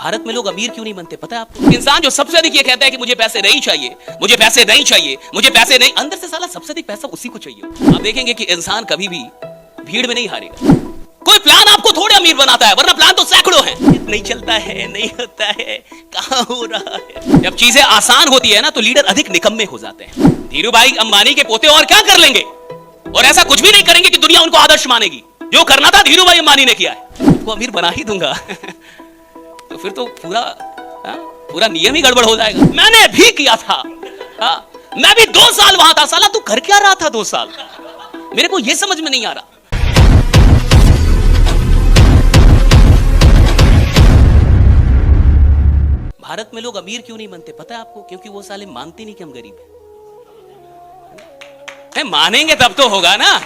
भारत में लोग अमीर क्यों नहीं बनते पता है आपको? इंसान जो सबसे अधिक ये कहता है कि मुझे पैसे नहीं चाहिए, मुझे पैसे नहीं चाहिए, मुझे पैसे नहीं, अंदर से साला सबसे अधिक पैसा उसी को चाहिए। आप देखेंगे कि इंसान कभी भी भीड़ में नहीं हारेगा। कोई प्लान आपको थोड़े अमीर बनाता है, वरना प्लान तो सैकड़ों हैं। नहीं चलता है, नहीं होता है, कहां हो रहा है। जब चीजें आसान होती है ना तो लीडर अधिक निकम्मे हो जाते हैं। धीरू भाई अंबानी के पोते और क्या कर लेंगे, और ऐसा कुछ भी नहीं करेंगे कि दुनिया उनको आदर्श मानेगी। जो करना था धीरू भाई अंबानी ने किया है, उनको अमीर बना ही दूंगा। तो फिर तो पूरा नियम ही गड़बड़ हो जाएगा। मैंने भी किया था, मैं भी 2 साल वहां था। साला तू कर क्या रहा था 2 साल? मेरे को यह समझ में नहीं आ रहा। भारत में लोग अमीर क्यों नहीं बनते पता है आपको? क्योंकि वो साले मानते नहीं कि हम गरीब हैं। मानेंगे तब तो होगा ना,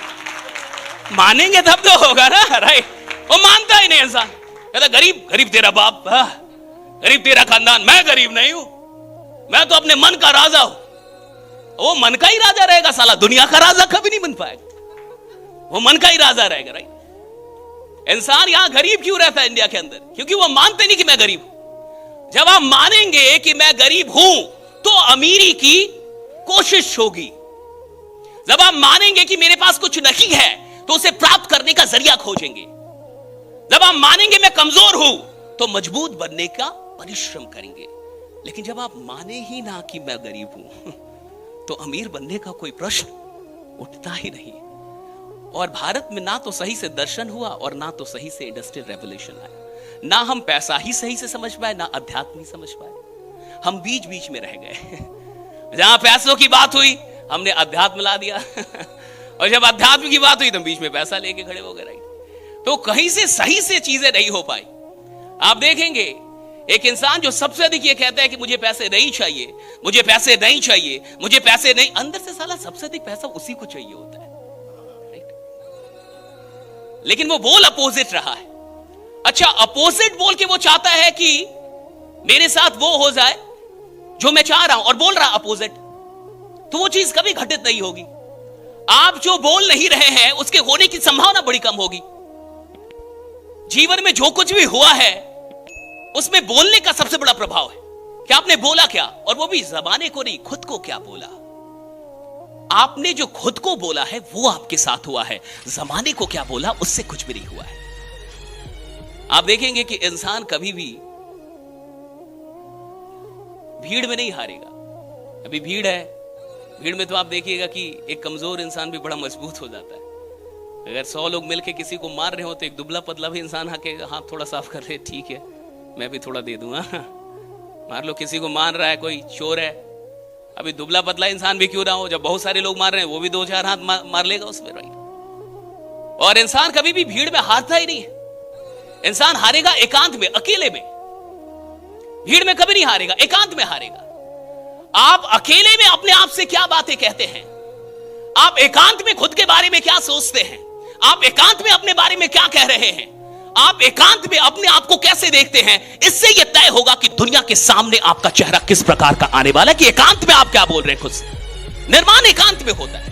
मानेंगे तब तो होगा ना, राइट? वो मानता ही नहीं इंसान, कहता गरीब गरीब तेरा बाप, गरीब तेरा खानदान, मैं गरीब नहीं हूं, मैं तो अपने मन का राजा हूं। वो मन का ही राजा रहेगा साला, दुनिया का राजा कभी नहीं बन पाएगा। वो मन का ही राजा रहेगा, राइट? इंसान यहां गरीब क्यों रहता है इंडिया के अंदर? क्योंकि वो मानते नहीं कि मैं गरीब हूं। जब आप मानेंगे कि मैं गरीब हूं तो अमीरी की कोशिश होगी। जब आप मानेंगे कि मेरे पास कुछ नहीं है तो उसे प्राप्त करने का जरिया खोजेंगे। जब आप मानेंगे मैं कमजोर हूं तो मजबूत बनने का परिश्रम करेंगे। लेकिन जब आप माने ही ना कि मैं गरीब हूं तो अमीर बनने का कोई प्रश्न उठता ही नहीं। और भारत में ना तो सही से दर्शन हुआ और ना तो सही से इंडस्ट्रियल रेवोल्यूशन आया। ना हम पैसा ही सही से समझ पाए, ना अध्यात्म ही समझ पाए। हम बीच बीच में रह गए। जहां पैसों की बात हुई हमने अध्यात्म ला दिया और जब अध्यात्म की बात हुई तो बीच में पैसा लेके खड़े हो गए। तो कहीं से सही से चीजें नहीं हो पाई। आप देखेंगे एक इंसान जो सबसे अधिक ये कहता है कि मुझे पैसे नहीं चाहिए, मुझे पैसे नहीं चाहिए, मुझे पैसे नहीं, अंदर से साला सबसे अधिक पैसा उसी को चाहिए होता है, लेकिन वो बोल अपोजिट रहा है। अच्छा, अपोजिट बोल के वो चाहता है कि मेरे साथ वो हो जाए जो मैं चाह रहा हूं, और बोल रहा अपोजिट, तो वो चीज कभी घटित नहीं होगी। आप जो बोल नहीं रहे हैं उसके होने की संभावना बड़ी कम होगी। जीवन में जो कुछ भी हुआ है उसमें बोलने का सबसे बड़ा प्रभाव है कि आपने बोला क्या, और वो भी जबाने को नहीं, खुद को क्या बोला। आपने जो खुद को बोला है वो आपके साथ हुआ है, जमाने को क्या बोला उससे कुछ भी नहीं हुआ है। आप देखेंगे कि इंसान कभी भी भीड़ में नहीं हारेगा। अभी भीड़ है, भीड़ में तो आप देखिएगा कि एक कमजोर इंसान भी बड़ा मजबूत हो जाता है। अगर 100 लोग मिलके किसी को मार रहे हो तो एक दुबला पतला भी इंसान आके हाथ थोड़ा साफ कर ले, ठीक है मैं भी थोड़ा दे दूंगा। मार लो, किसी को मार रहा है कोई चोर है, अभी दुबला पतला इंसान भी क्यों ना हो, जब बहुत सारे लोग मार रहे हैं वो भी 2-4 हाथ मार लेगा उसमें, राइट? और इंसान कभी भी भीड़ में हारता ही नहीं है। इंसान हारेगा एकांत में, अकेले में। भीड़ में कभी नहीं हारेगा, एकांत में हारेगा। आप अकेले में अपने आप से क्या बातें कहते हैं, आप एकांत में खुद के बारे में क्या सोचते हैं, आप एकांत में अपने बारे में क्या कह रहे हैं, आप एकांत में अपने आप को कैसे देखते हैं, इससे यह तय होगा कि दुनिया के सामने आपका चेहरा किस प्रकार का आने वाला है, कि एकांत में आप क्या बोल रहे हैं खुद से। निर्माण एकांत में होता है,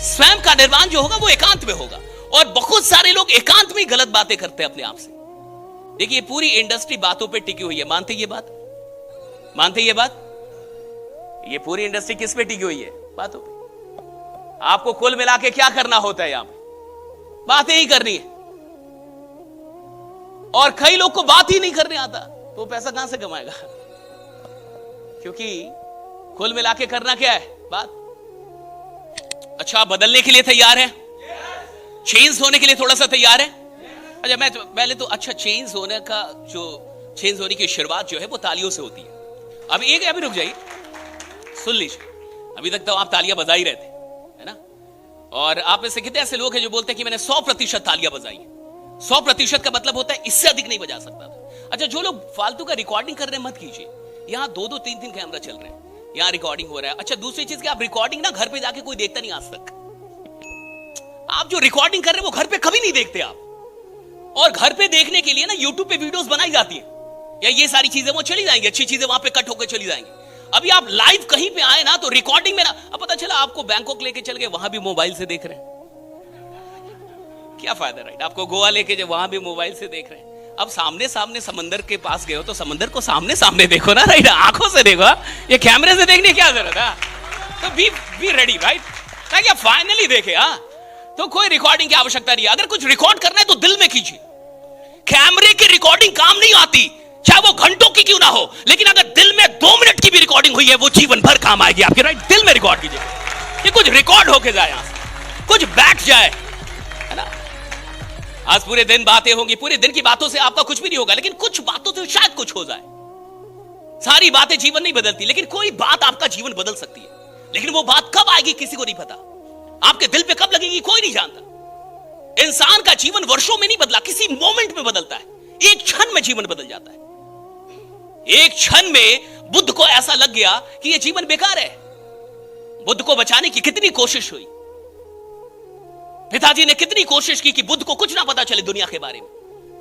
स्वयं का निर्माण जो होगा वो एकांत में होगा। और बहुत सारे लोग एकांत में गलत बातें करते हैं अपने आप से। देखिए पूरी इंडस्ट्री बातों पे टिकी हुई है, मानते ये बात? मानते ये बात? ये पूरी इंडस्ट्री किस पे टिकी हुई है? बातों पे। आपको कुल मिला के क्या करना होता है? यहां पे बातें ही करनी है। और कई लोग को बात ही नहीं करने आता तो पैसा कहां से कमाएगा? क्योंकि कुल मिला के करना क्या है? बात। अच्छा, बदलने के लिए तैयार है? चेंज होने के लिए थोड़ा सा तैयार है? अच्छा, मैं पहले तो अच्छा, चेंज होने का जो चेंज होने की शुरुआत जो है वो तालियों से होती है। अभी रुक जाइए, सुन लीजिए। अभी तक तो आप तालियां बजा ही रहे थे, है ना? और आप में से कितने ऐसे लोग हैं जो बोलते हैं कि मैंने 100% तालियां बजाई है। 100% का मतलब होता है इससे अधिक नहीं बजा सकता था। अच्छा, जो लोग फालतू का रिकॉर्डिंग कर रहे हैं मत कीजिए। यहां 2-2, 3-3 कैमरा चल रहे हैं, यहां रिकॉर्डिंग हो रहा है। अच्छा, दूसरी चीज कि आप रिकॉर्डिंग ना घर पे जाके कोई देखता नहीं आज तक। आप जो रिकॉर्डिंग कर रहे हैं वो घर पे कभी नहीं देखते आप। और घर पे देखने के लिए ना यूट्यूब पे वीडियोस बनाई जाती है, या ये सारी चीजें वो चली जाएंगी, अच्छी चीजें वहां पे कट होकर चली जाएंगी। अभी आप लाइव कहीं पे आए ना तो रिकॉर्डिंग में ना, अब पता चला आपको बैंकॉक लेके चल गए, वहां भी मोबाइल से देख रहे हैं, क्या फायदा, राइट? आपको गोवा लेके जब वहां भी मोबाइल से देख रहे हैं। अब सामने सामने समंदर के पास गए हो तो समंदर को सामने सामने देखो ना, राइट, आंखों से देखो, ये कैमरे से देखने की क्या जरूरत है? तो बी रेडी, राइट, ताकि आप फाइनली देखे। तो कोई रिकॉर्डिंग की आवश्यकता नहीं है। अगर कुछ रिकॉर्ड करना है तो दिल में कीजिए। कैमरे की रिकॉर्डिंग काम नहीं आती, चाहे वो घंटों की क्यों ना हो, लेकिन अगर दिल में 2 मिनट की भी रिकॉर्डिंग हुई है वो जीवन भर काम आएगी आपके, राइट। दिल में रिकॉर्ड कीजिए, ये कुछ रिकॉर्ड होके जाए, यहां से कुछ बैठ जाए, है ना। आज पूरे दिन बातें होंगी, पूरे दिन की बातों से आपका कुछ भी नहीं होगा, लेकिन कुछ बातों से शायद कुछ हो जाए। सारी बातें जीवन नहीं बदलती, लेकिन कोई बात आपका जीवन बदल सकती है। लेकिन वो बात कब आएगी किसी को नहीं पता, आपके दिल पे कब लगेगी कोई नहीं जानता। इंसान का जीवन वर्षों में नहीं बदला, किसी मोमेंट में बदलता है। एक क्षण में जीवन बदल जाता है। एक क्षण में बुद्ध को ऐसा लग गया कि यह जीवन बेकार है। बुद्ध को बचाने की कितनी कोशिश हुई, पिताजी ने कितनी कोशिश की कि बुद्ध को कुछ ना पता चले दुनिया के बारे में,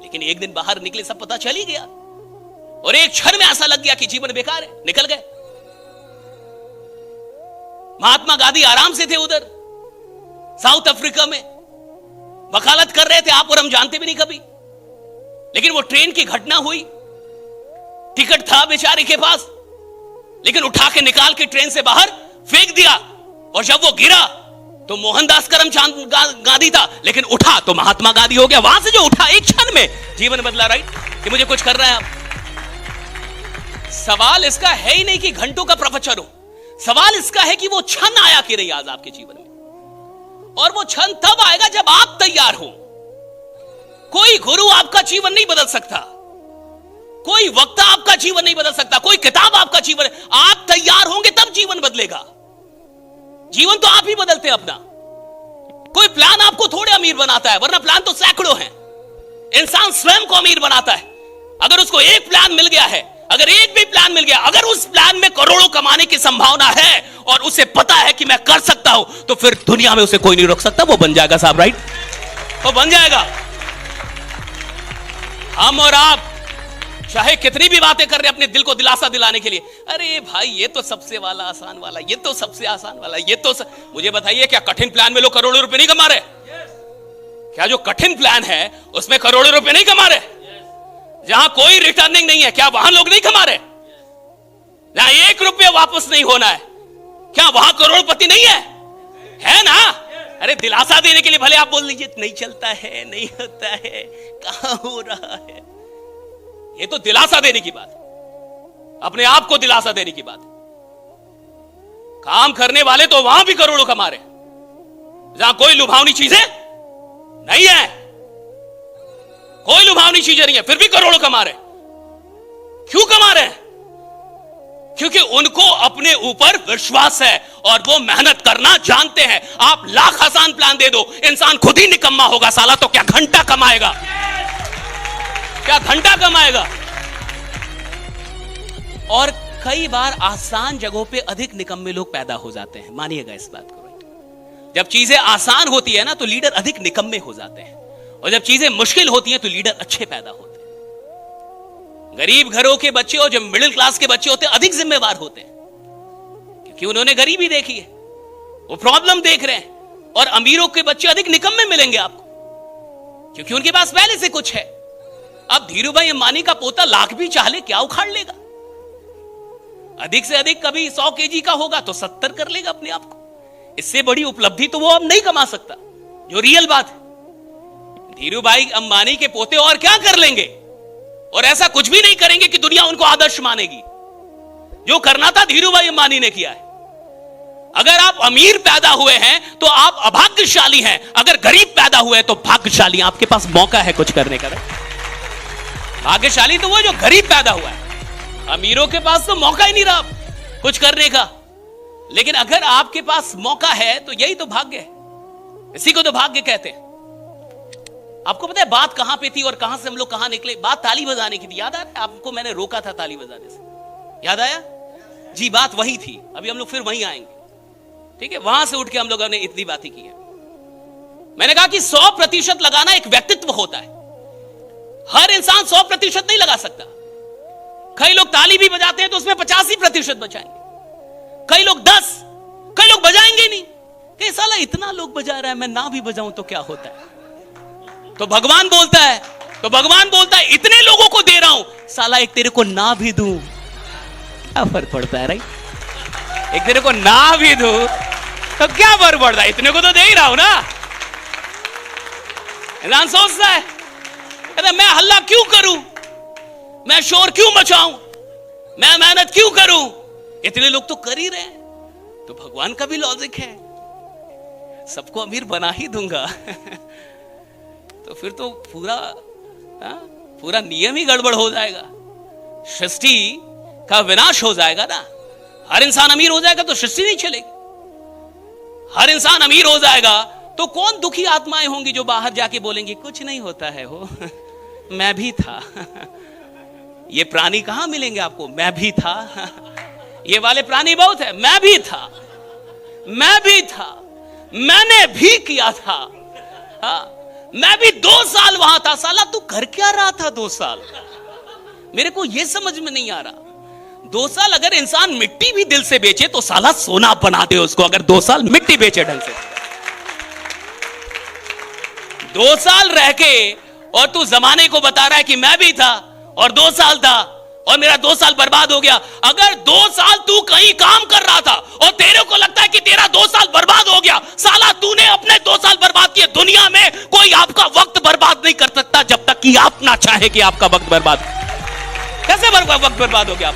लेकिन एक दिन बाहर निकले सब पता चल ही गया, और एक क्षण में ऐसा लग गया कि जीवन बेकार है, निकल गए। महात्मा गांधी आराम से थे उधर साउथ अफ्रीका में, वकालत कर रहे थे, आप और हम जानते भी नहीं कभी। लेकिन वो ट्रेन की घटना हुई, टिकट था बेचारे के पास, लेकिन उठा के निकाल के ट्रेन से बाहर फेंक दिया, और जब वो गिरा तो मोहनदास करमचंद गांधी था, लेकिन उठा तो महात्मा गांधी हो गया। वहां से जो उठा, एक क्षण में जीवन बदला, राइट, कि मुझे कुछ करना है। अब सवाल इसका है ही नहीं कि घंटों का प्रवचन हो, सवाल इसका है कि वो क्षण आया कि नहीं आज आपके जीवन में, और वो क्षण तब आएगा जब आप तैयार हो। कोई गुरु आपका जीवन नहीं बदल सकता, कोई वक्ता आपका जीवन नहीं बदल सकता, कोई किताब आपका जीवन, आप तैयार होंगे तब जीवन बदलेगा। जीवन तो आप ही बदलते हैं अपना। कोई प्लान आपको थोड़े अमीर बनाता है, वरना प्लान तो सैकड़ों हैं। इंसान स्वयं को अमीर बनाता है। अगर उसको एक प्लान मिल गया है, अगर एक भी प्लान मिल गया, अगर उस प्लान में करोड़ों कमाने की संभावना है और उसे पता है कि मैं कर सकता हूं, तो फिर दुनिया में उसे कोई नहीं रोक सकता, वो बन जाएगा साहब, राइट, वो बन जाएगा। हम और आप चाहे कितनी भी बातें कर रहे हैं अपने दिल को दिलासा दिलाने के लिए, अरे भाई ये तो सबसे वाला आसान वाला, ये तो सबसे आसान वाला, ये तो मुझे बताइए, क्या कठिन प्लान में लोग करोड़ों रुपए नहीं कमा रहे? क्या जो कठिन प्लान है उसमें करोड़ों रुपए नहीं कमा रहे? जहां कोई रिटर्निंग नहीं है, क्या वहां लोग नहीं कमा रहे? जहां 1 रुपया वापस नहीं होना है, क्या वहां करोड़पति नहीं है ना? अरे दिलासा देने के लिए भले आप बोल लीजिए नहीं चलता है, नहीं होता है, कहां हो रहा है, ये तो दिलासा देने की बात है, अपने आप को दिलासा देने की बात है। काम करने वाले तो वहां भी करोड़ों कमा रहे हैं जहां कोई लुभावनी चीजें नहीं है, कोई लुभावनी चीजें नहीं है, फिर भी करोड़ों कमा रहे। क्यों कमा रहे हैं? क्योंकि उनको अपने ऊपर विश्वास है और वो मेहनत करना जानते हैं। आप लाख आसान प्लान दे दो, इंसान खुद ही निकम्मा होगा साला, तो क्या घंटा कमाएगा? क्या घंटा कमाएगा? और कई बार आसान जगहों पे अधिक निकम्मे लोग पैदा हो जाते हैं, मानिएगा इस बात को। जब चीजें आसान होती है ना तो लीडर अधिक निकम्मे हो जाते हैं, और जब चीजें मुश्किल होती हैं तो लीडर अच्छे पैदा होते हैं। गरीब घरों के बच्चे और जो मिडिल क्लास के बच्चे होते हैं अधिक जिम्मेवार होते हैं, क्योंकि उन्होंने गरीबी देखी है, वो प्रॉब्लम देख रहे हैं। और अमीरों के बच्चे अधिक निकम्मे मिलेंगे आपको, क्योंकि उनके पास पहले से कुछ है। अब धीरूभाई अंबानी का पोता लाख भी चाह ले क्या उखाड़ लेगा? अधिक से अधिक कभी 100 केजी का होगा तो 70 कर लेगा अपने आप को। इससे बड़ी उपलब्धि तो वो अब नहीं कमा सकता, जो रियल बात है। धीरूभाई अंबानी के पोते और क्या कर लेंगे, और ऐसा कुछ भी नहीं करेंगे कि दुनिया उनको आदर्श मानेगी। जो करना था धीरूभाई अंबानी ने किया है। अगर आप अमीर पैदा हुए हैं तो आप अभाग्यशाली हैं, अगर गरीब पैदा हुए हैं तो भाग्यशाली। आपके पास मौका है कुछ करने का। भाग्यशाली तो वो जो गरीब पैदा हुआ है, अमीरों के पास तो मौका ही नहीं रहा कुछ करने का। लेकिन अगर आपके पास मौका है तो यही तो भाग्य है, इसी को तो भाग्य कहते हैं। आपको पता है बात कहां पे थी और कहां से हम लोग कहां निकले? बात ताली बजाने की थी, याद आ रहा है आपको? मैंने रोका था ताली बजाने से, याद आया जी? बात वही थी, अभी हम लोग फिर वहीं आएंगे, ठीक है? वहां से उठ के हम लोगों ने इतनी बातें की है। मैंने कहा कि 100% लगाना एक व्यक्तित्व होता है। हर इंसान 100% नहीं लगा सकता। कई लोग ताली भी बजाते हैं तो उसमें 85% बजाएंगे, कई लोग 10, कई लोग बजाएंगे नहीं। कि साला इतना लोग बजा रहा है, मैं ना भी बजाऊं तो क्या होता है? तो भगवान बोलता है तो भगवान बोलता है इतने लोगों को दे रहा हूं, साला एक तेरे को ना भी दूं क्या फर्क पड़ता है? राइट, एक तेरे को ना भी दूं तो क्या फर्क पड़ता है, इतने को तो दे ही रहा हूं ना। इंसान सोचता है, कहता मैं हल्ला क्यों करूं, मैं शोर क्यों मचाऊं, मैं मेहनत क्यों करूं, इतने लोग तो कर ही रहे हैं। तो भगवान का भी लॉजिक है, सबको अमीर बना ही दूंगा तो फिर तो पूरा नियम ही गड़बड़ हो जाएगा, सृष्टि का विनाश हो जाएगा ना। हर इंसान अमीर हो जाएगा तो सृष्टि नहीं चलेगी। हर इंसान अमीर हो जाएगा तो कौन दुखी आत्माएं होंगी जो बाहर जाके बोलेंगी कुछ नहीं होता है हो मैं भी था ये प्राणी कहां मिलेंगे आपको, मैं भी था ये वाले प्राणी बहुत है, मैं भी था, मैंने भी किया था, मैं भी 2 साल वहां था। साला तू कर क्या रहा था 2 साल, मेरे को यह समझ में नहीं आ रहा। 2 साल अगर इंसान मिट्टी भी दिल से बेचे तो साला सोना बना दे उसको, अगर 2 साल मिट्टी बेचे ढंग से। 2 साल रह के और तू जमाने को बता रहा है कि मैं भी था और 2 साल था और मेरा 2 साल बर्बाद हो गया। अगर 2 साल तू कहीं काम कर रहा था और तेरे को लगता है कि तेरा 2 साल बर्बाद हो गया, साला तूने अपने 2 साल बर्बाद किए। दुनिया में कोई आपका वक्त बर्बाद नहीं कर सकता जब तक कि आप ना चाहे कि आपका वक्त बर्बाद। कैसे वक्त बर्बाद हो गया आप?